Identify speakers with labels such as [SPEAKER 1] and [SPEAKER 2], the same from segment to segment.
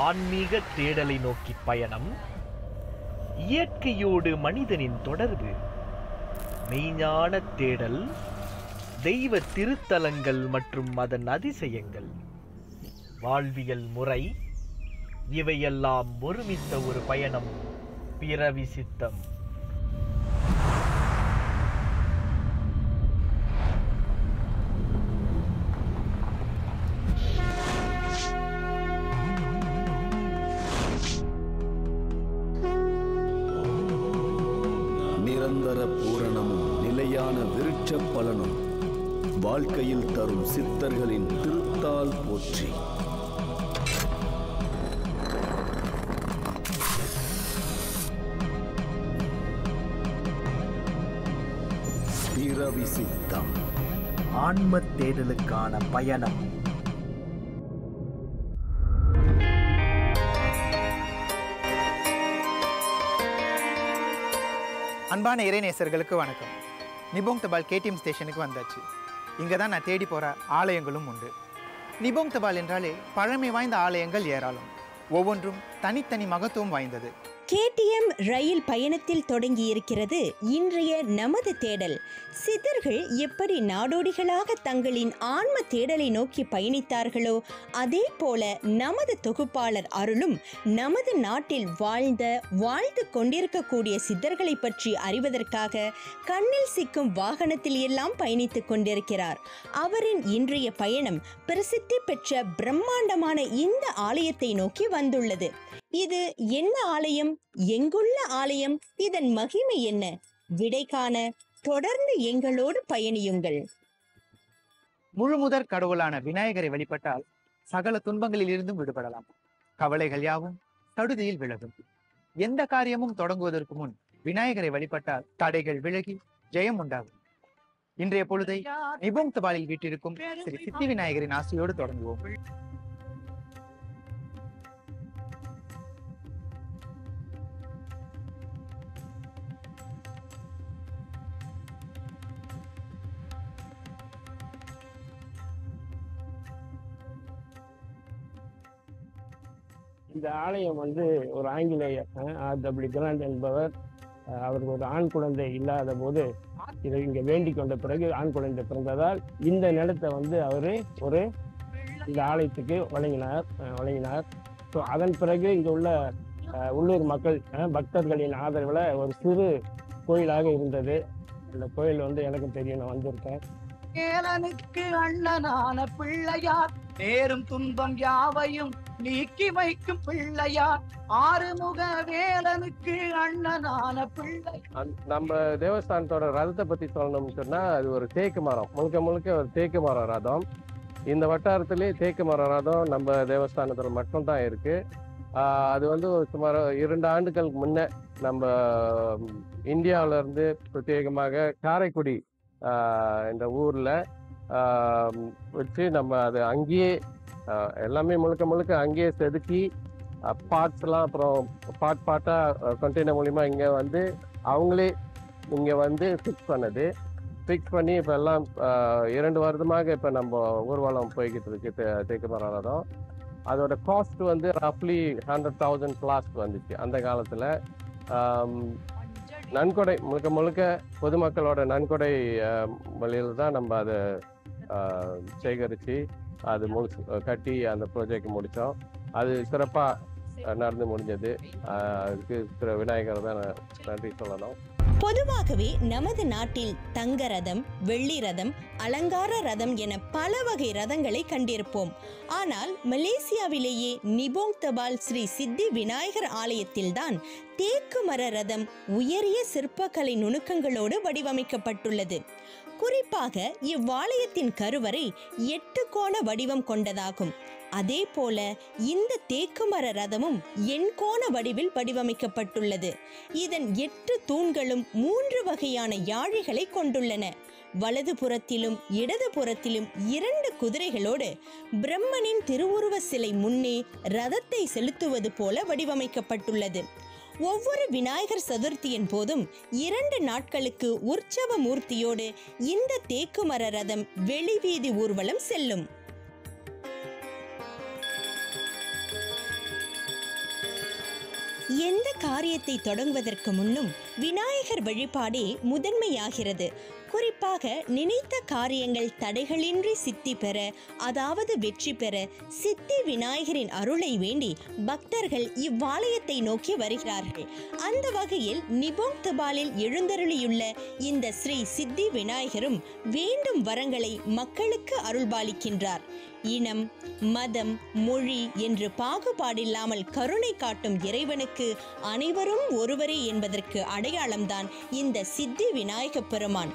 [SPEAKER 1] ஆன்மீக தேடலை நோக்கி பயணம், இயற்கையோடு மனிதனின் தொடர்பு, மெய்ஞான தேடல், தெய்வ திருத்தலங்கள் மற்றும் அதன் அதிசயங்கள், வாழ்வியல் முறை, இவையெல்லாம் ஒருமித்த ஒரு பயணம். பிறவி சித்தம்.
[SPEAKER 2] நிரந்தர பூரணமும் நிலையான விருட்ச பலனும் வாழ்க்கையில் தரும் சித்தர்களின் திருத்தால் போற்றி. பிறவி சித்தம்.
[SPEAKER 1] ஆன்ம தேடலுக்கான பயணம்.
[SPEAKER 3] அன்பான இறைநேசர்களுக்கு வணக்கம். நிபோங் தபால் கேடிஎம் ஸ்டேஷனுக்கு வந்தாச்சு. இங்கே தான் நான் தேடி போகிற ஆலயங்களும் உண்டு. நிபோங் தபால் என்றாலே பழமை வாய்ந்த ஆலயங்கள் ஏராளம். ஒவ்வொன்றும் தனித்தனி மகத்துவம் வாய்ந்தது.
[SPEAKER 4] கேடிஎம் ரயில் பயணத்தில் தொடங்கி இருக்கிறது இன்றைய நமது தேடல். சித்தர்கள் எப்படி நாடோடிகளாக தங்களின் ஆன்ம தேடலை நோக்கி பயணித்தார்களோ அதே போல நமது தொகுப்பாளர் அருளும் நமது நாட்டில் வாழ்ந்து கொண்டிருக்கக்கூடிய சித்தர்களை பற்றி அறிவதற்காக கண்ணில் சிக்கும் வாகனத்தில் எல்லாம் பயணித்துக் கொண்டிருக்கிறார். அவரின் இன்றைய பயணம் பிரசித்தி பெற்ற பிரம்மாண்டமான இந்த ஆலயத்தை நோக்கி வந்துள்ளது. இது என்ன ஆலயம்? எங்குள்ள ஆலயம்? இதன் மகிமை என்ன? விடை காண தொடர்ந்து எங்களோடு பயணியுங்கள்.
[SPEAKER 3] முழுமுதற் கடவுளான விநாயகரை வழிபட்டால் சகல துன்பங்களில் இருந்தும் விடுபடலாம். கவலைகள் யாவும் தடுதியில் விலகும். எந்த காரியமும் தொடங்குவதற்கு முன் விநாயகரை வழிபட்டால் தடைகள் விலகி ஜெயம் உண்டாகும். இன்றைய பொழுதை நிபோங் தபாலில் வீட்டிற்கும் ஸ்ரீ சித்தி விநாயகரின் ஆசையோடு தொடங்குவோம்.
[SPEAKER 5] இந்த ஆலயம் ஒரு ஆங்கிலேயர் R.W. கிராண்ட் என்பவர் அவருக்கு ஒரு ஆண் குழந்தை இல்லாத போது இதை இங்கே வேண்டிக் கொண்ட பிறகு ஆண் குழந்தை பிறந்ததால் இந்த நிலத்தை அவர் இந்த ஆலயத்துக்கு வழங்கினார். ஸோ அதன் பிறகு இங்கே உள்ள உள்ளூர் மக்கள் பக்தர்களின் ஆதரவில் ஒரு சிறு கோயிலாக இருந்தது. இந்த கோயில் எனக்கு தெரியும், நான் வந்திருக்கேன்.
[SPEAKER 6] ஏலனுக்கு அண்ணனான பிள்ளையார், நேரும் துன்பம் யாவையும் நீக்கி வைக்கும் பிள்ளையார், ஆறுமுக வேலனுக்கு அண்ணனான பிள்ளை.
[SPEAKER 5] நம்ம தேவஸ்தானத்தோட ரதத்தை பத்தி சொல்லணும்னு சொன்னா அது ஒரு தேக்கு மரம், முழுக்க ஒரு தேக்கு மரம் ரதம். இந்த வட்டாரத்திலே தேக்கு மரம் ரதம் நம்ம தேவஸ்தானத்துல மட்டும்தான் இருக்கு. அது சுமார் 2 ஆண்டுகளுக்கு முன்ன நம்ம இந்தியாவில இருந்து பிரத்யேகமாக காரைக்குடி இந்த ஊர்ல வச்சு நம்ம அது அங்கேயே எல்லாமே முழுக்க அங்கேயே செதுக்கி பார்ட்ஸ்லாம் அப்புறம் பாட்டா கண்டெய்னர் மூலிமா இங்கே அவங்களே இங்கே ஃபிக்ஸ் பண்ணி இப்போ எல்லாம் 2 வருடமாக இப்போ நம்ம ஊர்வலம் போய்கிட்டு இருக்கு தேக்கு மரம் ரதம். அதோட காஸ்ட் ரஃப்லி 100,000 பிளாஸ் வந்துச்சு அந்த காலத்தில். நன்கொடை முழுக்க பொதுமக்களோட நன்கொடை வழியில் தான் நம்ம அதை சேகரித்து அது கட்டி அந்த ப்ராஜெக்ட் முடித்தோம். அது சிறப்பாக நடந்து முடிஞ்சது. அதுக்கு விநாயகர் தான் நன்றி சொல்லணும்.
[SPEAKER 4] பொதுவாகவே நமது நாட்டில் தங்க ரதம், வெள்ளி ரதம், அலங்கார ரதம் என பல வகை ரதங்களை கண்டிருப்போம். ஆனால் மலேசியாவிலேயே நிபோங் தபால் ஸ்ரீ சித்தி விநாயகர் ஆலயத்தில்தான் தேக்கு மர ரதம் உயரிய சிற்பக்கலை நுணுக்கங்களோடு வடிவமைக்கப்பட்டுள்ளது. குறிப்பாக இவ்வாலயத்தின் கருவறை 8 கோண வடிவம் கொண்டதாகும். அதே போல இந்த தேக்கு மர ரதமும் எண்கோண வடிவில் வடிவமைக்கப்பட்டுள்ளது. இதன் 8 தூண்களும் 3 வகையான யாழிகளை கொண்டுள்ளன. வலது புறத்திலும் இடது புறத்திலும் 2 குதிரைகளோடு பிரம்மனின் திருவுருவ சிலை முன்னே ரதத்தை செலுத்துவது போல வடிவமைக்கப்பட்டுள்ளது. ஒவ்வொரு விநாயகர் சதுர்த்தியின் போதும் 2 நாட்களுக்கு உற்சவ மூர்த்தியோடு இந்த தேக்கு மர ரதம் வெளிவீதி ஊர்வலம் செல்லும். எந்த காரியத்தை தொடங்குவதற்கு முன்னும் விநாயகர் வழிபாடே முதன்மையாகிறது. குறிப்பாக நினைத்த காரியங்கள் தடைகளின்றி சித்தி பெற, அதாவது வெற்றி பெற சித்தி விநாயகரின் அருளை வேண்டி பக்தர்கள் இவ்வாலயத்தை நோக்கி வருகிறார்கள். அந்த வகையில் நிபோங் தபாலில் எழுந்தருளியுள்ள இந்த ஸ்ரீ சித்தி விநாயகரும் வேண்டும் வரங்களை மக்களுக்கு அருள்பாலிக்கின்றார். இனம், மதம், மொழி என்று பாகுபாடில்லாமல் கருணை காட்டும் இறைவனுக்கு அனைவரும் ஒருவரே என்பதற்கு அடையாளம்தான் இந்த சித்தி விநாயக பெருமான்.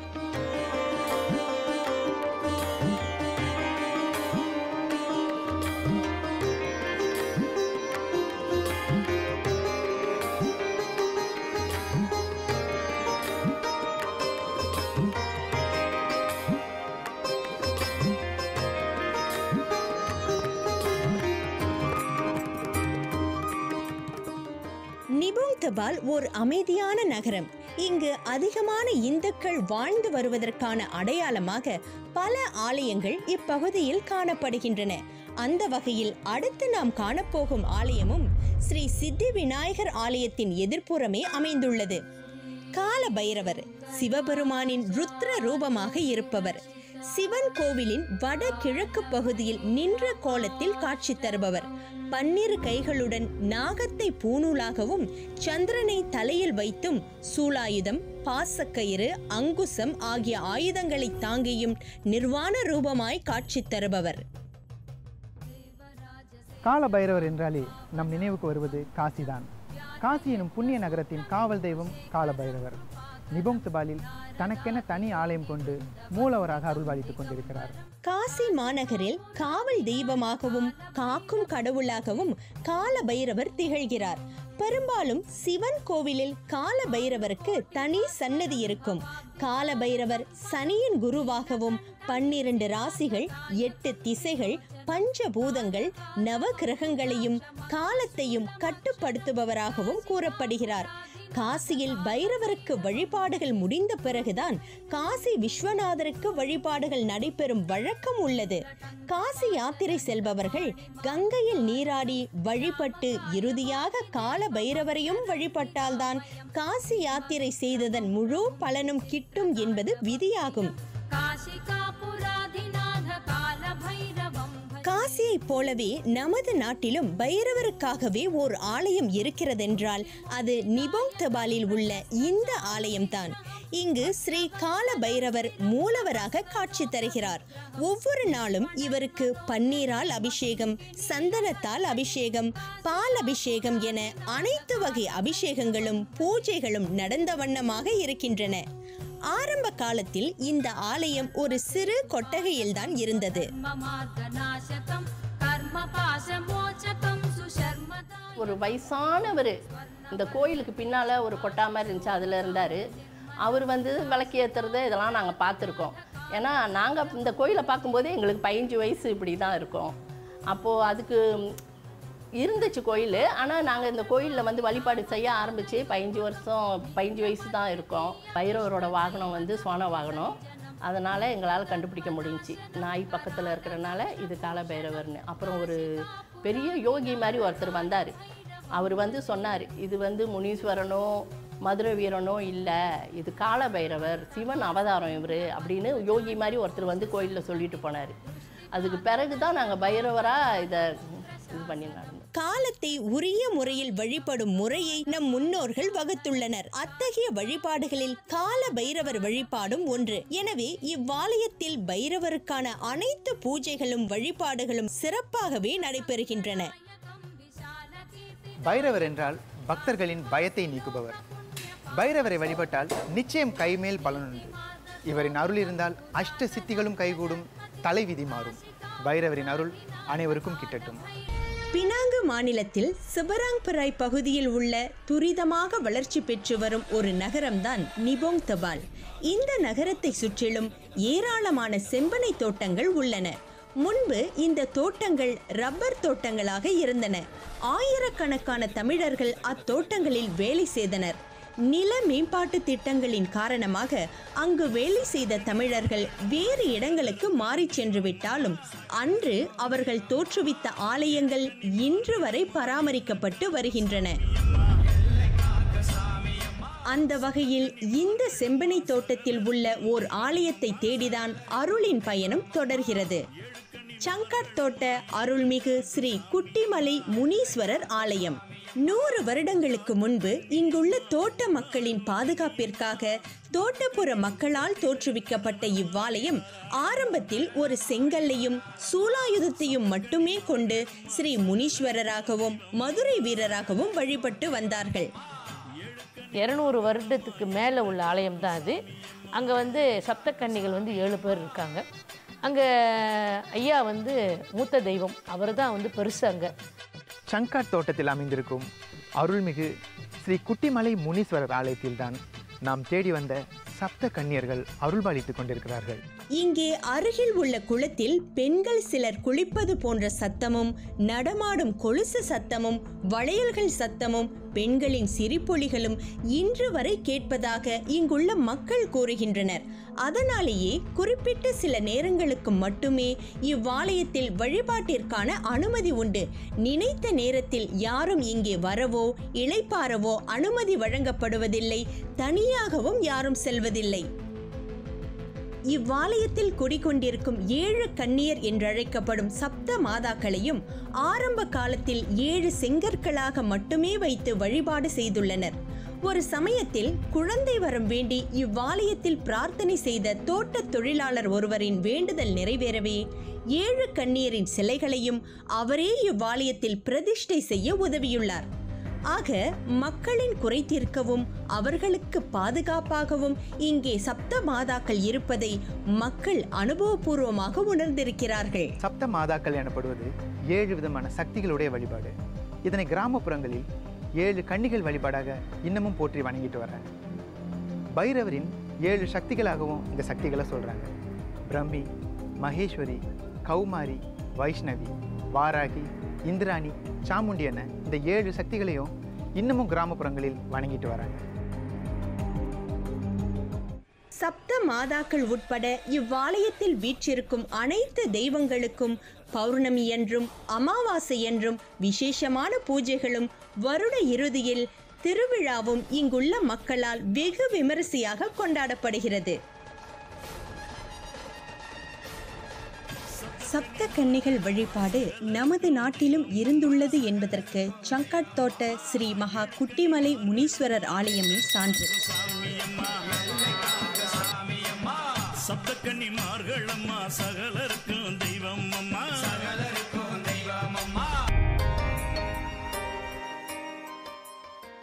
[SPEAKER 4] நிபோங் தபால் ஓர் அமைதியான நகரம். இங்கு அதிகமான இந்துக்கள் வாழ்ந்து வருவதற்கான அடையாளமாக பல ஆலயங்கள் இப்பகுதியில் காணப்படுகின்றன. அந்த வகையில் அடுத்து நாம் காணப்போகும் ஆலயமும் ஸ்ரீ சித்தி விநாயகர் ஆலயத்தின் எதிர்ப்புறமே அமைந்துள்ளது. கால பைரவர் சிவபெருமானின் ருத்ர ரூபமாக இருப்பவர். சிவன் கோவிலின் வட கிழக்கு பகுதியில் நின்ற கோலத்தில் காட்சி தருபவர். 12 கைகளுடன் நாகத்தை பூணூலாகவும் சந்திரனை தலையில் வைத்தும் சூலாயுதம், பாசக்கயிறு, அங்குசம் ஆகிய ஆயுதங்களை தாங்கியும் நிர்வாண ரூபமாய் காட்சி தருபவர்.
[SPEAKER 3] கால பைரவர் என்றாலே நம் நினைவுக்கு வருவது காசிதான். காசி எனும் புண்ணிய நகரத்தின் காவல் தெய்வம் கால பைரவர். நிபோங் தபாலில் தனக்கென தனி ஆலயம் கொண்டு மூலவராக அருள்பாலித்துக் கொண்டிருக்கிறார்.
[SPEAKER 4] காசி மாநகரில் காவல் தெய்வமாகவும் காக்கும் கடவுளாகவும் கால பைரவர் திகழ்கிறார். பெரும்பாலும் சிவன் கோவிலில் கால பைரவருக்கு தனி சன்னதி இருக்கும். கால பைரவர் சனியின் குருவாகவும் 12 ராசிகள், 8 திசைகள், பஞ்சபூதங்கள், நவ கிரகங்களையும் காலத்தையும் கட்டுப்படுத்துபவராகவும் கூறப்படுகிறார். காசியில் பைரவருக்கு வழிபாடுகள் முடிந்த பிறகுதான் காசி விஸ்வநாதருக்கு வழிபாடுகள் நடைபெறும் வழக்கம் உள்ளது. காசி யாத்திரை செல்பவர்கள் கங்கையில் நீராடி வழிபட்டு இறுதியாக கால பைரவரையும் வழிபட்டால்தான் காசி யாத்திரை செய்ததன் முழு பலனும் கிட்டும் என்பது விதியாகும். காசியை போலவே நமது நாட்டிலும் பைரவருக்காகவே ஓர் ஆலயம் இருக்கிறதென்றால் அது நிபோங் தபாலில் உள்ள இந்த ஆலயம்தான். இங்கு ஸ்ரீ கால பைரவர் மூலவராக காட்சி தருகிறார். ஒவ்வொரு நாளும் இவருக்கு பன்னீரால் அபிஷேகம், சந்தனத்தால் அபிஷேகம், பால் அபிஷேகம் என அனைத்து வகை அபிஷேகங்களும் பூஜைகளும் நடந்த வண்ணமாக இருக்கின்றன. ஆரம்ப காலத்தில் இந்த ஆலயம் ஒரு சிறு கொட்டகையில்தான் இருந்தது.
[SPEAKER 7] ஒரு வயசானவர் இந்த கோயிலுக்கு பின்னால ஒரு கொட்டா மாதிரி இருந்துச்சு, அதுல இருந்தாரு. அவர் விளக்கு ஏற்றுறது இதெல்லாம் நாங்கள் பார்த்துருக்கோம். ஏன்னா நாங்கள் இந்த கோயிலை பார்க்கும்போதே எங்களுக்கு 15 வயசு இப்படி தான் இருக்கும். அப்போது அதுக்கு இருந்துச்சு கோயில். ஆனால் நாங்கள் இந்த கோயிலில் வழிபாடு செய்ய ஆரம்பித்து 15 வயசு தான் இருக்கும். பைரவரோட வாகனம் சோன வாகனம். அதனால் எங்களால் கண்டுபிடிக்க முடிஞ்சிச்சு. நாய் பக்கத்தில் இருக்கிறனால இது கால பைரவர்னு. அப்புறம் ஒரு பெரிய யோகி மாதிரி ஒருத்தர் வந்தார். அவர் சொன்னார், இது முனீஸ்வரனோ மதுரை வீரனோ இல்லை, இது கால பைரவர், சிவன் அவதாரம் இவர் அப்படின்னு யோகி மாதிரி ஒருத்தர் கோயிலில் சொல்லிட்டு போனார். அதுக்கு பிறகு தான் நாங்கள் பைரவராக இதை இது பண்ணி நடந்தோம்.
[SPEAKER 4] காலத்தை உரிய முறையில் வழிபடும் முறையை நம் முன்னோர்கள் வகுத்துள்ளனர். அத்தகைய வழிபாடுகளில் கால பைரவர் வழிபாடும் ஒன்று. எனவே இவ்வாலயத்தில் பைரவருக்கான அனைத்து பூஜைகளும் வழிபாடுகளும் சிறப்பாகவே நடைபெறுகின்றன.
[SPEAKER 3] பைரவர் என்றால் பக்தர்களின் பயத்தை நீக்குபவர். பைரவரை வழிபட்டால் நிச்சயம் கைமேல் பலனுண்டு. இவரின் அருள் இருந்தால் அஷ்ட சித்திகளும் கைகூடும், தலைவிதி மாறும். பைரவரின் அருள் அனைவருக்கும் கிட்டட்டும்.
[SPEAKER 4] பினாங்கு மாநிலத்தில் சிபராங்பராய் பகுதியில் உள்ள துரிதமாக வளர்ச்சி பெற்று வரும் ஒரு நகரம்தான் நிபோங் தபால். இந்த நகரத்தை சுற்றிலும் ஏராளமான செம்பனை தோட்டங்கள் உள்ளன. முன்பு இந்த தோட்டங்கள் ரப்பர் தோட்டங்களாக இருந்தன. ஆயிரக்கணக்கான தமிழர்கள் அத்தோட்டங்களில் வேலை செய்தனர். நில மேம்பாட்டு திட்டங்களின் காரணமாக அங்கு வேலை செய்த தமிழர்கள் வேறு இடங்களுக்கு மாறி சென்று விட்டாலும் அன்று அவர்கள் தோற்றுவித்த ஆலயங்கள் இன்று வரை பராமரிக்கப்பட்டு வருகின்றன. அந்த வகையில் இந்த செம்பனை தோட்டத்தில் உள்ள ஓர் ஆலயத்தை தேடிதான் அருளின் பயணம் தொடர்கிறது. சங்காட் தோட்ட அருள்மிகு ஸ்ரீ குட்டிமலை முனீஸ்வரர் ஆலயம் 100 வருடங்களுக்கு முன்பு இங்குள்ள தோட்ட மக்களின் பாதுகாப்பிற்காக தோட்டப்புற மக்களால் தோற்றுவிக்கப்பட்ட இவ்வாலயம் ஆரம்பத்தில் ஒரு செங்கல்லையும் சூலாயுதத்தையும் மட்டுமே கொண்டு ஸ்ரீ முனீஸ்வரராகவும் மதுரை வீரராகவும் வழிபட்டு வந்தார்கள்.
[SPEAKER 8] 200 வருடத்துக்கு மேலே உள்ள ஆலயம் தான் அது. அங்கே சப்தக்கன்னிகள் 7 பேர் இருக்காங்க. அங்கே ஐயா மூத்த தெய்வம், அவர் தான் பெருசு. அங்கே
[SPEAKER 3] சங்காட் தோட்டத்தில் அமைந்திருக்கும் அருள்மிகு ஸ்ரீ குட்டிமலை முனீஸ்வரர் ஆலயத்தில்தான் நாம் தேடி வந்த சப்த கன்னியர்கள் அருள்பாலித்துக் கொண்டிருக்கிறார்கள்.
[SPEAKER 4] இங்கே அருகில் உள்ள குளத்தில் பெண்கள் சிலர் குளிப்பது போன்ற சத்தமும், நடமாடும் கொலுசு சத்தமும், வளையல்கள் சத்தமும், பெண்களின் சிரிப்பொலிகளும் இன்று வரை கேட்பதாக இங்குள்ள மக்கள் கூறுகின்றனர். அதனாலேயே குறிப்பிட்ட சில நேரங்களுக்கு மட்டுமே இவ்வாலயத்தில் வழிபாட்டிற்கான அனுமதி உண்டு. நினைத்த நேரத்தில் யாரும் இங்கே வரவோ இளைப்பாறவோ அனுமதி வழங்கப்படுவதில்லை. தனியாகவும் யாரும் செல்வதில்லை. இவ்வாலயத்தில் குடிகொண்டிருக்கும் 7 கன்னியர் என்றழைக்கப்படும் சப்த மாதாக்களையும் ஆரம்ப காலத்தில் 7 செங்கற்களாக மட்டுமே வைத்து வழிபாடு செய்துள்ளனர். ஒரு சமயத்தில் குழந்தை வரம் வேண்டி இவ்வாலயத்தில் பிரார்த்தனை செய்த தோட்ட தொழிலாளர் ஒருவரின் வேண்டுதல் நிறைவேறவே 7 கன்னியரின் சிலைகளையும் அவரே இவ்வாலயத்தில் பிரதிஷ்டை செய்ய உதவியுள்ளார். ஆக மக்களின் குறை தீர்க்கவும் அவர்களுக்கு பாதுகாப்பாகவும் இங்கே சப்த மாதாக்கள் இருப்பதை மக்கள் அனுபவபூர்வமாக உணர்ந்திருக்கிறார்கள்.
[SPEAKER 3] சப்த மாதாக்கள் எனப்படுவது 7 விதமான சக்திகளுடைய வழிபாடு. இதனை கிராமப்புறங்களில் 7 கன்னிகள் வழிபாடாக இன்னமும் போற்றி வணங்கிட்டு வர்றாங்க. பைரவரின் 7 சக்திகளாகவும் இந்த சக்திகளை சொல்றாங்க. பிரம்மி, மகேஸ்வரி, கௌமாரி, வைஷ்ணவி, வாராகி, இந்திராணி, சாமுண்டி என இந்த 7 சக்திகளையும் இன்னமும் கிராமப்புறங்களில் வணங்கிட்டு வராங்க.
[SPEAKER 4] சப்த மாதாக்கள் உட்பட இவ்வாலயத்தில் வீற்றிருக்கும் அனைத்து தெய்வங்களுக்கும் பௌர்ணமி என்றும் அமாவாசை என்றும் விசேஷமான பூஜைகளும் வருட இறுதியில் திருவிழாவும் இங்குள்ள மக்களால் வெகு விமரிசையாக கொண்டாடப்படுகிறது. சப்த கன்னிகள் வழிபாடு நமது நாட்டிலும் இருந்துள்ளது என்பதற்கு சங்காட் தோட்ட ஸ்ரீ மகா குட்டிமலை முனீஸ்வரர் ஆலயமே சான்று.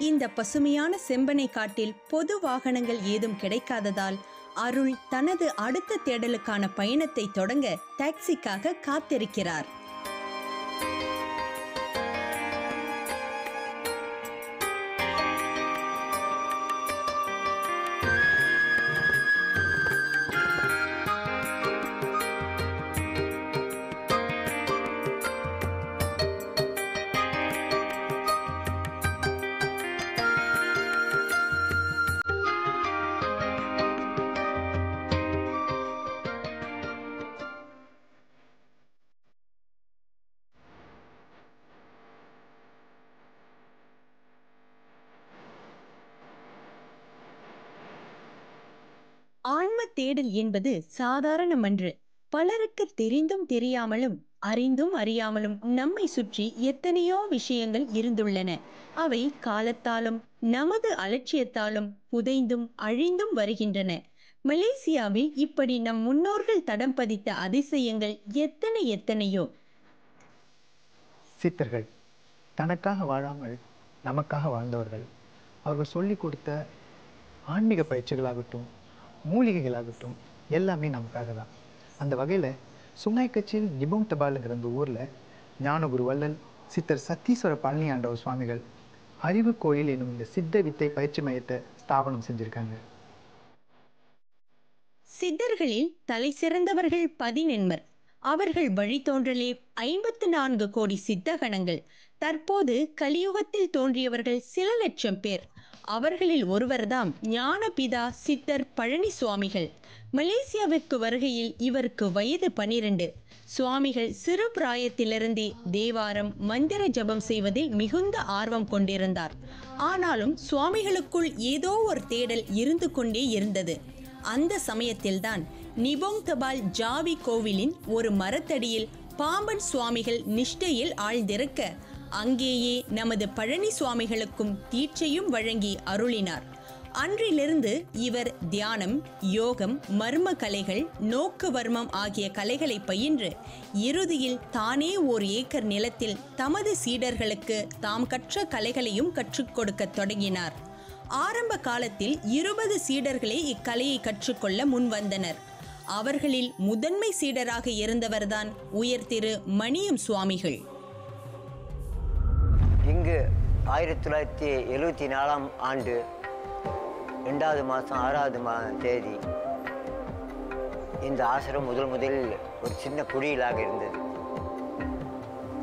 [SPEAKER 4] இந்த பசுமையான செம்பனை காட்டில் பொது வாகனங்கள் ஏதும் கிடைக்காததால் அருள் தனது அடுத்த தேடலுக்கான பயணத்தை தொடங்க டாக்ஸிக்காக காத்திருக்கிறார். ஆன்ம தேடல் என்பது சாதாரணமன்று. பலருக்கு தெரிந்தும் தெரியாமலும் அறிந்தும் அறியாமலும் நம்மை சுற்றி எத்தனையோ விஷயங்கள் இருந்துள்ளன. அவை காலத்தாலும் நமது அலட்சியத்தாலும் புதைந்தும் அழிந்தும் வருகின்றன. மலேசியாவில் இப்படி நம் முன்னோர்கள் தடம் பதித்த அதிசயங்கள் எத்தனையோ.
[SPEAKER 3] சித்தர்கள் தனக்காக வாழாமல் நமக்காக வாழ்ந்தவர்கள். அவர்கள் சொல்லிக் கொடுத்த ஆன்மீக பயிற்சிகளாகட்டும், மூலிகைகளாகட்டும், எல்லாமே நமக்காக தான். அந்த வகையில் சுங்காய் கட்சியில் நிபோங் தபாலுங்கிற அந்த ஊரில் ஞானகுரு வள்ளல், சித்தர் சத்தீஸ்வர பழனி ஆண்டவர் சுவாமிகள் அறிவு கோயில் என்னும் இந்த சித்த வித்தை பயிற்சி மையத்தை ஸ்தாபனம் செஞ்சுருக்காங்க.
[SPEAKER 4] சித்தர்களில் தலை சிறந்தவர்கள் 14. அவர்கள் வழித்தோன்றலே 54 கோடி சித்தகணங்கள். தற்போது கலியுகத்தில் தோன்றியவர்கள் சில லட்சம் பேர். அவர்களில் ஒருவர்தாம் ஞானபிதா சித்தர் பழனி சுவாமிகள். மலேசியாவிற்கு வருகையில் இவருக்கு வயது 12. சுவாமிகள் சிறு பிராயத்திலிருந்தே தேவாரம் மந்திர ஜபம் செய்வதில் மிகுந்த ஆர்வம் கொண்டிருந்தார். ஆனாலும் சுவாமிகளுக்குள் ஏதோ ஒரு தேடல் இருந்து கொண்டே இருந்தது. அந்த சமயத்தில்தான் நிபோங் தபால் ஜாவி கோவிலின் ஒரு மரத்தடியில் பாம்பன் சுவாமிகள் நிஷ்டையில் ஆழ்ந்திருக்க அங்கேயே நமது பழனி சுவாமிகளுக்கும் தீட்சையும் வழங்கி அருளினார். அன்றிலிருந்து இவர் தியானம், யோகம், மர்ம கலைகள், நோக்கு வர்மம் ஆகிய கலைகளை பயின்று இறுதியில் தானே 1 ஏக்கர் நிலத்தில் தமது சீடர்களுக்கு தாம் கற்ற கலைகளையும் கற்றுக் கொடுக்க தொடங்கினார். ஆரம்ப காலத்தில் 20 சீடர்களே இக்கலையை கற்றுக்கொள்ள முன்வந்தனர். அவர்களில் முதன்மை சீடராக இருந்தவர்தான் உயர் திரு மணியம் சுவாமிகள்.
[SPEAKER 9] இங்கு 1974ஆம் ஆண்டு 2வது மாதம் 6வது தேதி இந்த ஆசிரம் முதலில் ஒரு சின்ன குடியிலாக இருந்தது.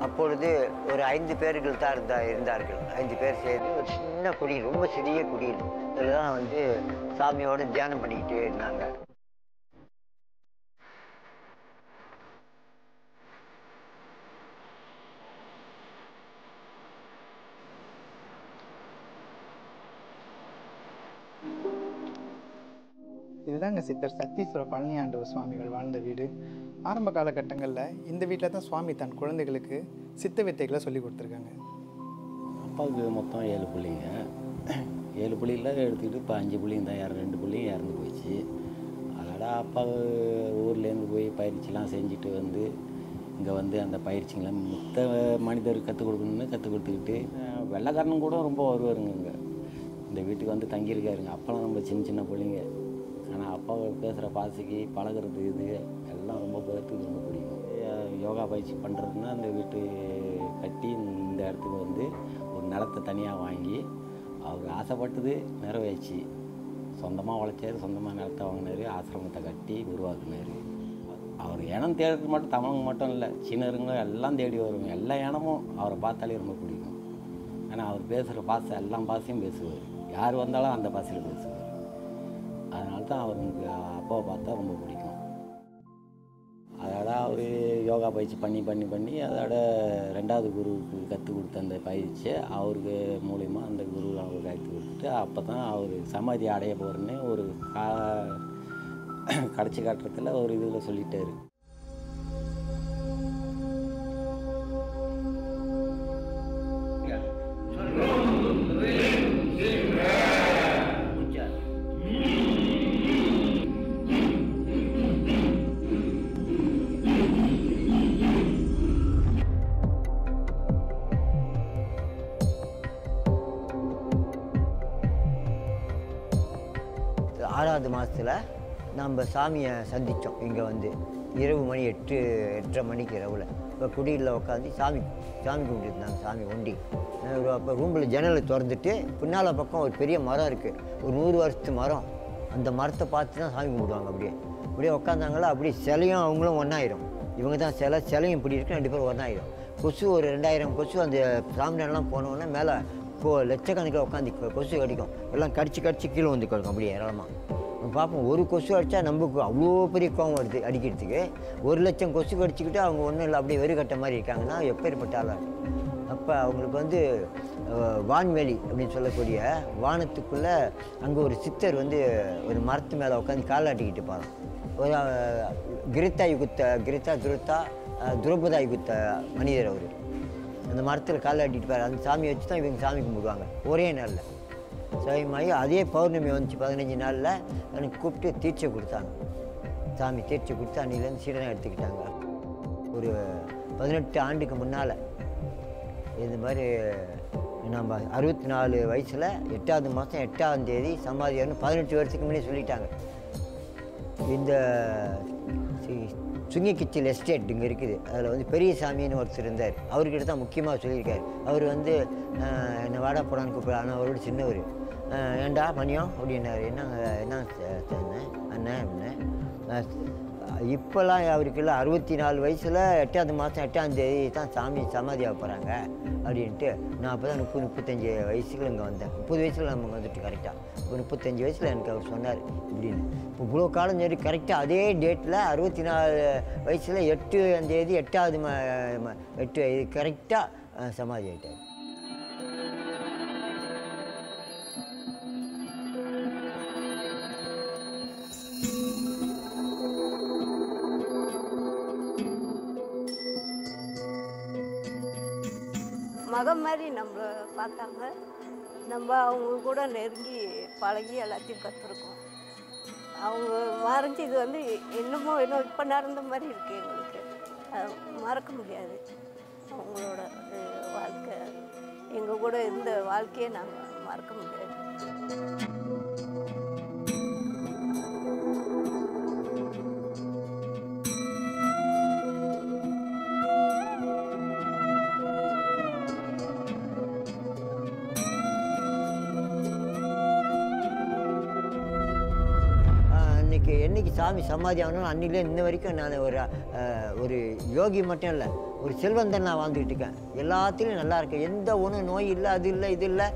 [SPEAKER 9] அப்பொழுது ஒரு 5 பேர்கள் தான் இருந்தார்கள். 5 பேர் சேர்ந்து ஒரு சின்ன குடியில், ரொம்ப சிறிய குடியில், இதில் தான் சாமியோடு தியானம் பண்ணிக்கிட்டே இருந்தாங்க.
[SPEAKER 3] இதுதாங்க சித்தர் சத்தீஸ்வர பழனியாண்டவர் சுவாமிகள் வாழ்ந்த வீடு. ஆரம்ப காலகட்டங்களில் இந்த வீட்டில் தான் சுவாமி தன் குழந்தைகளுக்கு சித்த வித்தைகளை சொல்லி கொடுத்துருக்காங்க.
[SPEAKER 10] அப்பாவுக்கு மொத்தம் 7 பிள்ளைங்க. 7 பிள்ளைங்கள எடுத்துக்கிட்டு இப்போ 5 பிள்ளைங்க தான், 2 பிள்ளைங்க இறந்து போயிடுச்சு. அதோட அப்பா ஊர்லேருந்து போய் பயிற்சிலாம் செஞ்சுட்டு இங்கே அந்த பயிற்சிங்களை மொத்த மனிதருக்கு கற்றுக் கொடுக்கணுன்னு கற்றுக் கொடுத்துக்கிட்டு வெள்ளைக்காரனும் கூட ரொம்ப வருவாருங்க. இங்கே இந்த வீட்டுக்கு தங்கியிருக்காருங்க. அப்போலாம் நம்ம சின்ன பிள்ளைங்க. ஆனால் அப்பாவை பேசுகிற பாசைக்கு பழகிறது எல்லாம் ரொம்ப பேர்த்துக்கு ரொம்ப பிடிக்கும். யோகா பயிற்சி பண்ணுறதுன்னா அந்த வீட்டு கட்டி இந்த இடத்துக்கு ஒரு நிலத்தை தனியாக வாங்கி அவர் ஆசைப்பட்டது நிறைவேற்றி சொந்தமாக உழைச்சார், சொந்தமாக நிலத்தை வாங்கினார், ஆசிரமத்தை கட்டி உருவாக்குனார். அவர் இனம் தேடுறது மட்டும் தமிழங்க மட்டும் இல்லை, சீனருங்களும் எல்லாம் தேடி வருவாங்க. எல்லா இனமும் அவரை பார்த்தாலே ரொம்ப பிடிக்கும். ஆனால் அவர் பேசுகிற பாசை எல்லா பாசையும் பேசுவார். யார் வந்தாலும் அந்த பாசையில் பேசுவார். அதனால தான் அவருக்கு அப்பாவை பார்த்தா ரொம்ப பிடிக்கும். அதோட அவர் யோகா பயிற்சி பண்ணி அதோட 2வது குருவுக்கு கற்றுக் கொடுத்த அந்த பயிற்சியை அவருக்கு மூலிமா அந்த குரு அவருக்கு கற்றுக் கொடுத்துட்டு அப்போ தான் அவர் சமாதி அடைய போகிறேன்னு ஒரு கடைசி காட்டுறதுல ஒரு இதில் சொல்லிட்டாரு.
[SPEAKER 9] ஆறாவது மாதத்தில் நம்ம சாமியை சந்தித்தோம். இங்கே இரவு மணி 8:30 மணிக்கு இரவில் இப்போ குடியில் உட்காந்து சாமி கும்பிட்டுருந்தாங்க. சாமி ஒண்டி அப்போ ரூமில் ஜன்னலை திறந்துட்டு பின்னால் பக்கம் ஒரு பெரிய மரம் இருக்குது, ஒரு 100 வருஷத்து மரம். அந்த மரத்தை பார்த்து தான் சாமி கும்பிடுவாங்க. அப்படியே உட்காந்தாங்களா, அப்படியே சிலையும் அவங்களும் ஒன்றாயிரும். இவங்க தான் சிலையும் இப்படி இருக்கு, 2 பேரும் ஒன்றாயிரும். கொசு ஒரு 2000 கொசு அந்த சாமியாரெலாம் போனோடனே மேலே லட்சக்கணக்கில் உட்காந்து கொசு கடிக்கும். எல்லாம் கடிச்சு கீழே கிடக்கும். அப்படியே ஏராளமாக பார்ப்போம். ஒரு கொசு அடித்தா நமக்கு அவ்வளோ பெரிய கோவம் வருது அடிக்கிறதுக்கு. 1 லட்சம் கொசு கடிச்சிக்கிட்டு அவங்க ஒன்றும் இல்லை, அப்படியே வெறுகட்ட மாதிரி இருக்காங்கன்னா எப்பேற்பட்ட ஆளாக. அப்போ அவங்களுக்கு வான்வெளி அப்படின்னு சொல்லக்கூடிய வானத்துக்குள்ளே அங்கே ஒரு சித்தர் ஒரு மரத்து மேலே உட்காந்து காலாட்டிக்கிட்டு போகிறான். ஒரு துரபதா யுகுத்த மனிதர் அவர். அந்த மரத்தில் காலாட்டிட்டு போகிறார். அந்த சாமியை வச்சு தான் இவங்க சாமி கும்பிடுவாங்க ஒரே நாளில். சாமியாகி அதே பௌர்ணமி 15 நாளில் எனக்கு கூப்பிட்டு தீட்சை கொடுத்தாங்க. சாமி தீட்சை கொடுத்து அன்னிலேருந்து சீடனை எடுத்துக்கிட்டாங்க. ஒரு 18 ஆண்டுக்கு முன்னால் இது மாதிரி நம்ம 64 வயசில் 8வது மாதம் 8ஆம் தேதி சமாதியார்னு 18 வருஷத்துக்கு முன்னே சொல்லிட்டாங்க. இந்த சுங்கிக்கிச்சில் எஸ்டேட் இங்கே இருக்குது. அதில் பெரிய சாமின்னு ஒருத்தர் இருந்தார். அவர்கிட்ட தான் முக்கியமாக சொல்லியிருக்காரு. அவர் என்னை வாடா போடான்னு கூப்பிட்றாரு. ஆனால் அவரோட சின்னவர். ஏண்டா மணியம் அப்படின்னாரு. என்ன அண்ணன் அப்படின்னேன். இப்போல்லாம் அவருக்கு இல்லை 64 வயசில் 8ஆவது மாதம் 8ஆம் தேதி தான் சாமி சமாதியாக போகிறாங்க அப்படின்ட்டு நான் அப்போ தான் 30-35 வயசுல இங்கே வந்தேன். 30 வயசில் நம்ம வந்துட்டு கரெக்டாக இப்போ 35 வயசில் எனக்கு அவர் சொன்னார் இப்படின்னு. இப்போ இவ்வளோ காலம் சரி கரெக்டாக அதே டேட்டில் 64 வயசில் 8ஆம் தேதி 8 கரெக்டாக சமாதி ஆகிட்டார்.
[SPEAKER 11] மகன் மாதிரி நம்மளை பார்த்தாங்க. நம்ம அவங்க கூட நெருங்கி பழகி எல்லாத்தையும் கற்றுருக்கோம். அவங்க மறைஞ்சி இது வந்து இன்னமும் இப்போ நடந்த மாதிரி இருக்குது எங்களுக்கு. மறக்க முடியாது அவங்களோட வாழ்க்கை. எங்கள் கூட இருந்த வாழ்க்கையை நாங்கள் மறக்க முடியாது.
[SPEAKER 9] என்னைக்கு சாமி சமாதி ஆகணும் அன்னிலே இன்ன வரைக்கும் நான் ஒரு யோகி மட்டும் இல்லை, ஒரு செல்வந்தன் நான் வாழ்ந்துக்கிட்டு இருக்கேன். எல்லாத்துலேயும் நல்லா இருக்கேன். எந்த ஒன்றும் நோய் இல்லை, அது இல்லை, இது இல்லை,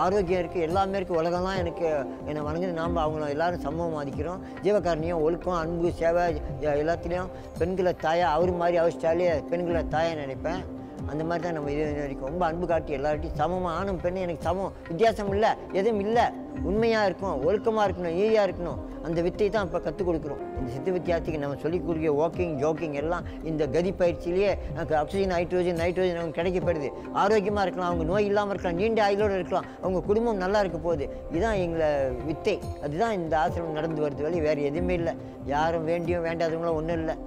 [SPEAKER 9] ஆரோக்கியம் இருக்குது, எல்லாமே இருக்குது. உலகம்லாம் எனக்கு என்னை வணங்குது. நாம் அவங்கள எல்லோரும் சமூகம் மதிக்கிறோம். ஜீவகாரணியம், ஒழுக்கம், அன்பு, சேவை எல்லாத்துலேயும் பெண்களை தாயாக அவர் மாதிரி அவர் ஸ்டைலே பெண்களை தாயாக நினைப்பேன். அந்த மாதிரி தான் நம்ம இது வரைக்கும் ரொம்ப அன்பு காட்டி எல்லார்ட்டையும் சமமாக ஆணும் பெண்ணும் எனக்கு சமம், வித்தியாசம் இல்லை, எதுவும் இல்லை. உண்மையாக இருக்கணும், ஒழுக்கமாக இருக்கணும், ஈஸியாக இருக்கணும். அந்த வித்தை தான் இப்போ கற்றுக் கொடுக்குறோம். இந்த சித்து வித்தியாசத்துக்கு நம்ம சொல்லிக் கொடுக்குற வாக்கிங் ஜோக்கிங் எல்லாம் இந்த கதி பயிற்சியிலேயே எனக்கு ஆக்சிஜன் நைட்ரோஜன் அவங்க கிடைக்கப்படுது. ஆரோக்கியமாக இருக்கலாம், அவங்க நோய் இல்லாமல் இருக்கலாம், நீண்ட ஆயுளோடு இருக்கலாம், அவங்க குடும்பம் நல்லா இருக்க போகுது. இதுதான் எங்களை வித்தை. அதுதான் இந்த ஆசிரமம் நடந்து வருது. வழி வேறு எதுவுமே இல்லை. யாரும் வேண்டியும் வேண்டாதவங்களும் ஒன்றும் இல்லை.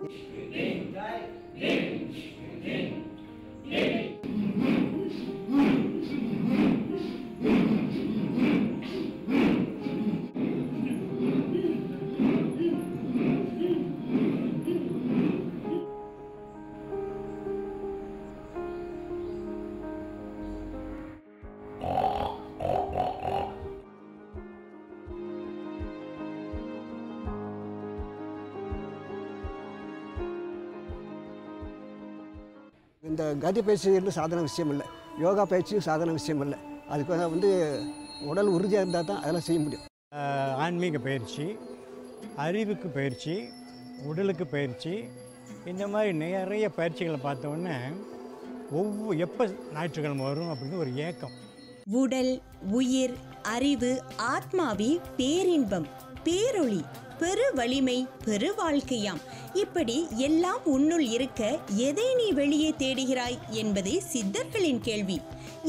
[SPEAKER 12] இந்த கதி பயிற்சி சாதாரண விஷயம் இல்லை, யோகா பயிற்சியும் சாதாரண விஷயம் இல்லை. அதுக்கு வந்து உடல் உறுதியாக இருந்தால் தான் அதெல்லாம் செய்ய முடியும்.
[SPEAKER 13] ஆன்மீக பயிற்சி, அறிவுக்கு பயிற்சி, உடலுக்கு பயிற்சி, இந்த மாதிரி நிறைய பயிற்சிகளை பார்த்தோன்னே எப்போ ஞாயிற்றுக்கிழமை வரும் அப்படின்னு ஒரு ஏக்கம்.
[SPEAKER 4] உடல், உயிர், அறிவு, ஆத்மாவே பேரின்பம், பேரொளி, பெரு வலிமை, பெரு வாழ்க்கையாம். இப்படி எல்லாம் உன்னுள் இருக்க எதை நீ வெளியே தேடுகிறாய் என்பதே சித்தர்களின் கேள்வி.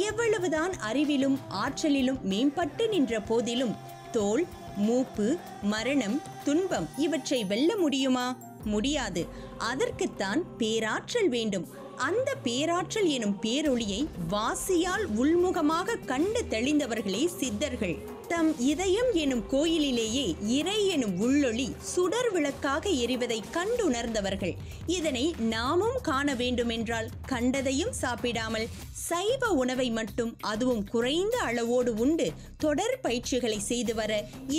[SPEAKER 4] எவ்வளவுதான் அறிவிலும் ஆற்றலிலும் மேம்பட்டு நின்ற போதிலும் தோல், மூப்பு, மரணம், துன்பம் இவற்றை வெல்ல முடியுமா? முடியாது. அதற்குத்தான் பேராற்றல் வேண்டும். அந்த பேராற்றல் எனும் பேரொளியை வாசியால் உள்முகமாக கண்டு தெளிந்தவர்களே சித்தர்கள். தம் இதயம் எனும் கோயிலிலேயே இறை எனும் உள்ளொளி சுடர் விளக்காக எரிவதை கண்டுணர்ந்தவர்கள். இதனை நாமும் காண வேண்டுமென்றால் கண்டதையும் சாப்பிடாமல் சைவ உணவை மட்டும், அதுவும் குறைந்த அளவோடு உண்டு தொடர் பயிற்சிகளை செய்து வர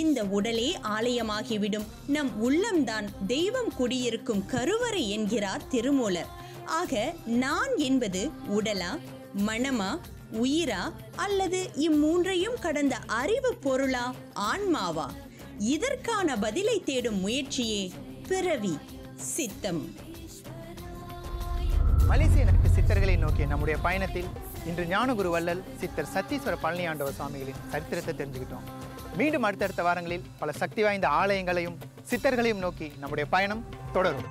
[SPEAKER 4] இந்த உடலே ஆலயமாகிவிடும். நம் உள்ளம்தான் தெய்வம் குடியிருக்கும் கருவறை என்கிறார் திருமூலர். ஆக நான் என்பது உடலா, மனமா, உயிரா, அல்லது இம்மூன்றையும் கடந்த அறிவு பொருளா, ஆன்மாவா? இதற்கான பதிலை தேடும் முயற்சியே பிறவி சித்தம்.
[SPEAKER 3] மலேசிய நாட்டு சித்தர்களை நோக்கிய நம்முடைய பயணத்தில் இன்று ஞானகுரு வள்ளல் சித்தர் சத்தீஸ்வர பழனியாண்டவர் சுவாமிகளின் சரித்திரத்தை தெரிஞ்சுக்கிட்டோம். மீண்டும் அடுத்தடுத்த வாரங்களில் பல சக்தி வாய்ந்த ஆலயங்களையும் சித்தர்களையும் நோக்கி நம்முடைய பயணம் தொடரும்.